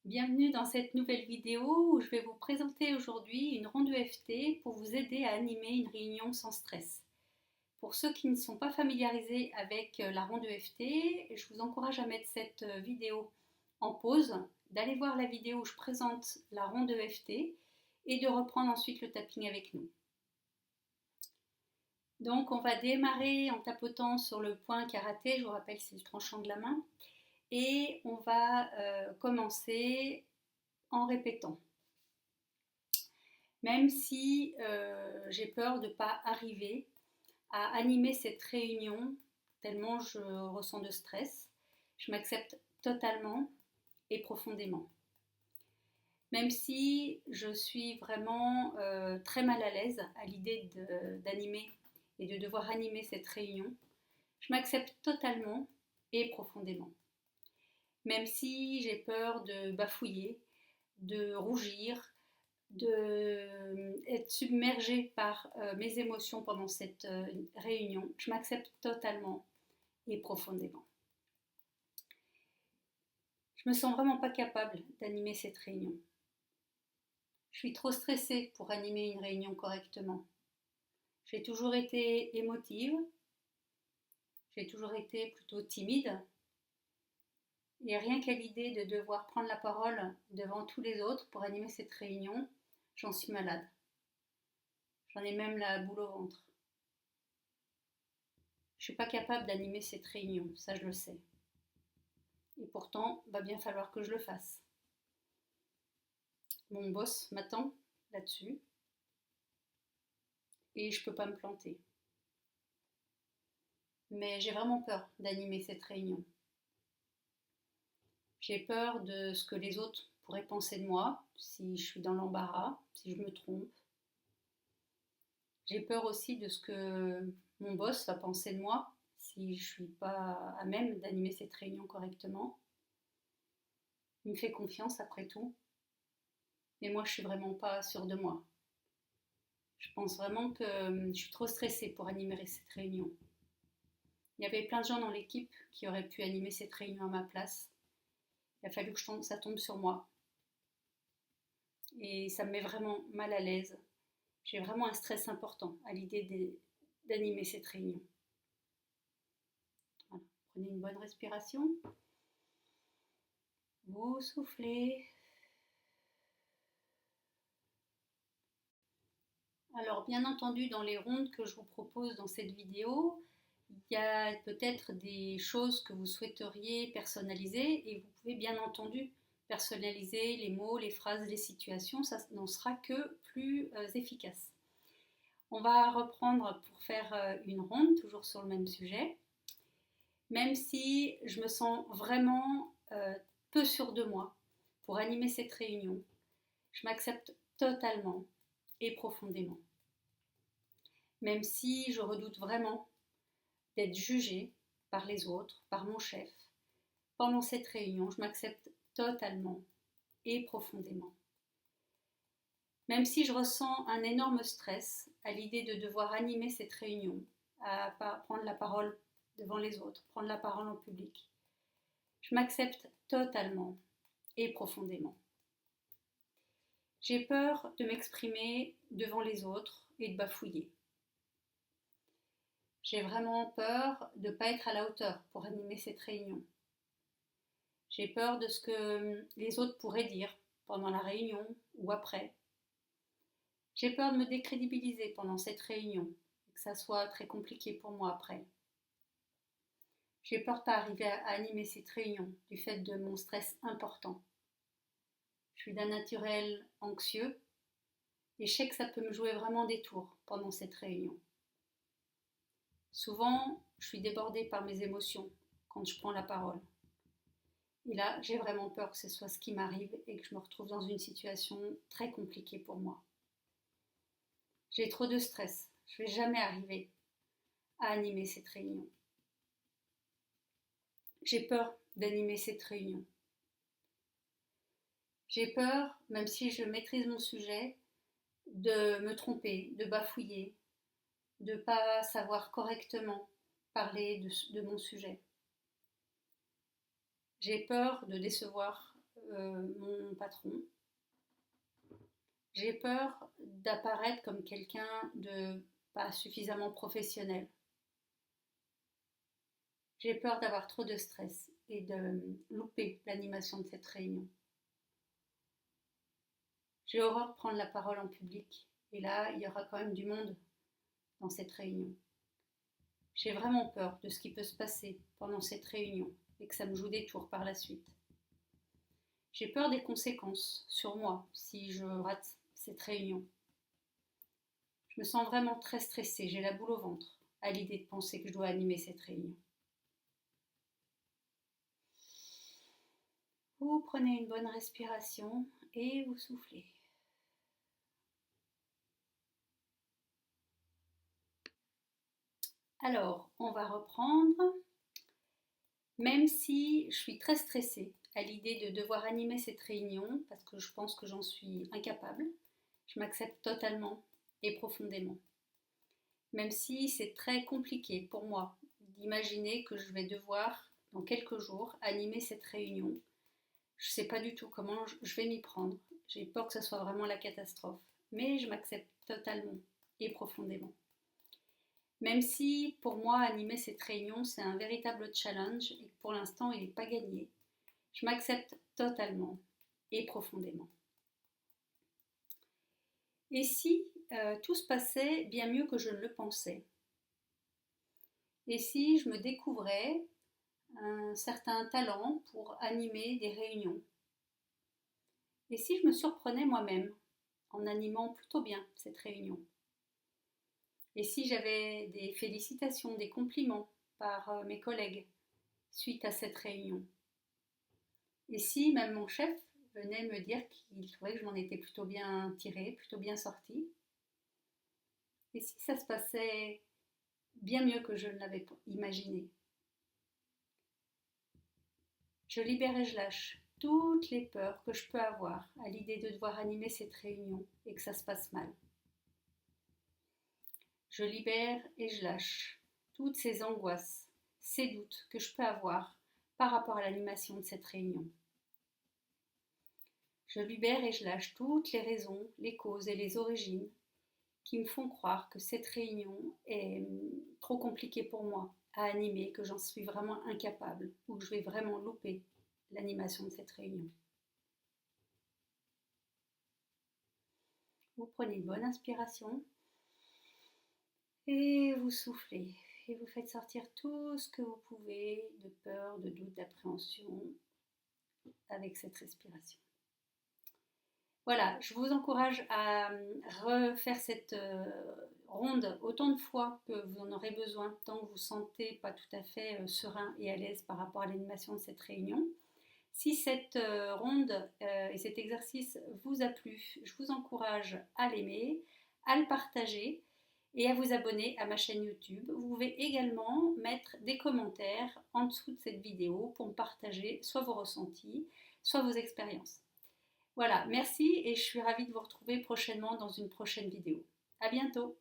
Bienvenue dans cette nouvelle vidéo où je vais vous présenter aujourd'hui une ronde EFT pour vous aider à animer une réunion sans stress. Pour ceux qui ne sont pas familiarisés avec la ronde EFT, je vous encourage à mettre cette vidéo en pause, d'aller voir la vidéo où je présente la ronde EFT et de reprendre ensuite le tapping avec nous. Donc on va démarrer en tapotant sur le point karaté, je vous rappelle c'est le tranchant de la main, et on va commencer en répétant. Même si j'ai peur de ne pas arriver à animer cette réunion tellement je ressens de stress, je m'accepte totalement et profondément. Même si je suis vraiment très mal à l'aise à l'idée d'animer et de devoir animer cette réunion, je m'accepte totalement et profondément. Même si j'ai peur de bafouiller, de rougir, d'être submergée par mes émotions pendant cette réunion. Je m'accepte totalement et profondément. Je me sens vraiment pas capable d'animer cette réunion. Je suis trop stressée pour animer une réunion correctement. J'ai toujours été émotive, j'ai toujours été plutôt timide. Et rien qu'à l'idée de devoir prendre la parole devant tous les autres pour animer cette réunion, j'en suis malade. J'en ai même la boule au ventre. Je ne suis pas capable d'animer cette réunion, ça je le sais. Et pourtant, va bien falloir que je le fasse. Mon boss m'attend là-dessus et je ne peux pas me planter. Mais j'ai vraiment peur d'animer cette réunion. J'ai peur de ce que les autres pourraient penser de moi si je suis dans l'embarras, si je me trompe. J'ai peur aussi de ce que mon boss va penser de moi si je ne suis pas à même d'animer cette réunion correctement. Il me fait confiance après tout, mais moi je ne suis vraiment pas sûre de moi. Je pense vraiment que je suis trop stressée pour animer cette réunion. Il y avait plein de gens dans l'équipe qui auraient pu animer cette réunion à ma place. Il a fallu que ça tombe sur moi. Et ça me met vraiment mal à l'aise. J'ai vraiment un stress important à l'idée d'animer cette réunion. Voilà. Prenez une bonne respiration. Vous soufflez. Alors bien entendu, dans les rondes que je vous propose dans cette vidéo, il y a peut-être des choses que vous souhaiteriez personnaliser et vous pouvez bien entendu personnaliser les mots, les phrases, les situations, ça n'en sera que plus efficace. On va reprendre pour faire une ronde, toujours sur le même sujet. Même si je me sens vraiment peu sûre de moi pour animer cette réunion, je m'accepte totalement et profondément. Même si je redoute vraiment d'être jugée par les autres, par mon chef, pendant cette réunion, je m'accepte totalement et profondément. Même si je ressens un énorme stress à l'idée de devoir animer cette réunion, à prendre la parole devant les autres, prendre la parole en public, je m'accepte totalement et profondément. J'ai peur de m'exprimer devant les autres et de bafouiller. J'ai vraiment peur de ne pas être à la hauteur pour animer cette réunion. J'ai peur de ce que les autres pourraient dire pendant la réunion ou après. J'ai peur de me décrédibiliser pendant cette réunion et que ça soit très compliqué pour moi après. J'ai peur de ne pas arriver à animer cette réunion du fait de mon stress important. Je suis d'un naturel anxieux et je sais que ça peut me jouer vraiment des tours pendant cette réunion. Souvent, je suis débordée par mes émotions quand je prends la parole. Et là, j'ai vraiment peur que ce soit ce qui m'arrive et que je me retrouve dans une situation très compliquée pour moi. J'ai trop de stress, je ne vais jamais arriver à animer cette réunion. J'ai peur d'animer cette réunion. J'ai peur, même si je maîtrise mon sujet, de me tromper, de bafouiller, de ne pas savoir correctement parler de mon sujet. J'ai peur de décevoir mon patron. J'ai peur d'apparaître comme quelqu'un de pas suffisamment professionnel. J'ai peur d'avoir trop de stress et de louper l'animation de cette réunion. J'ai horreur de prendre la parole en public. Et là, il y aura quand même du monde dans cette réunion. J'ai vraiment peur de ce qui peut se passer pendant cette réunion et que ça me joue des tours par la suite. J'ai peur des conséquences sur moi si je rate cette réunion. Je me sens vraiment très stressée, j'ai la boule au ventre à l'idée de penser que je dois animer cette réunion. Vous prenez une bonne respiration et vous soufflez. Alors, on va reprendre. Même si je suis très stressée à l'idée de devoir animer cette réunion, parce que je pense que j'en suis incapable, je m'accepte totalement et profondément. Même si c'est très compliqué pour moi d'imaginer que je vais devoir, dans quelques jours, animer cette réunion. Je ne sais pas du tout comment je vais m'y prendre. J'ai peur que ce soit vraiment la catastrophe. Mais je m'accepte totalement et profondément. Même si pour moi animer cette réunion c'est un véritable challenge et que pour l'instant il n'est pas gagné, je m'accepte totalement et profondément. Et si tout se passait bien mieux que je ne le pensais? Et si je me découvrais un certain talent pour animer des réunions? Et si je me surprenais moi-même en animant plutôt bien cette réunion? Et si j'avais des félicitations, des compliments par mes collègues suite à cette réunion? Et si même mon chef venait me dire qu'il trouvait que je m'en étais plutôt bien tirée, plutôt bien sortie? Et si ça se passait bien mieux que je ne l'avais imaginé? Je libère et je lâche toutes les peurs que je peux avoir à l'idée de devoir animer cette réunion et que ça se passe mal. Je libère et je lâche toutes ces angoisses, ces doutes que je peux avoir par rapport à l'animation de cette réunion. Je libère et je lâche toutes les raisons, les causes et les origines qui me font croire que cette réunion est trop compliquée pour moi à animer, que j'en suis vraiment incapable ou que je vais vraiment louper l'animation de cette réunion. Vous prenez une bonne inspiration et vous soufflez et vous faites sortir tout ce que vous pouvez de peur, de doute, d'appréhension avec cette respiration. Voilà, je vous encourage à refaire cette ronde autant de fois que vous en aurez besoin, tant que vous ne vous sentez pas tout à fait serein et à l'aise par rapport à l'animation de cette réunion. Si cette ronde et cet exercice vous a plu, je vous encourage à l'aimer, à le partager et à vous abonner à ma chaîne YouTube. Vous pouvez également mettre des commentaires en dessous de cette vidéo pour me partager soit vos ressentis, soit vos expériences. Voilà, merci et je suis ravie de vous retrouver prochainement dans une prochaine vidéo. À bientôt!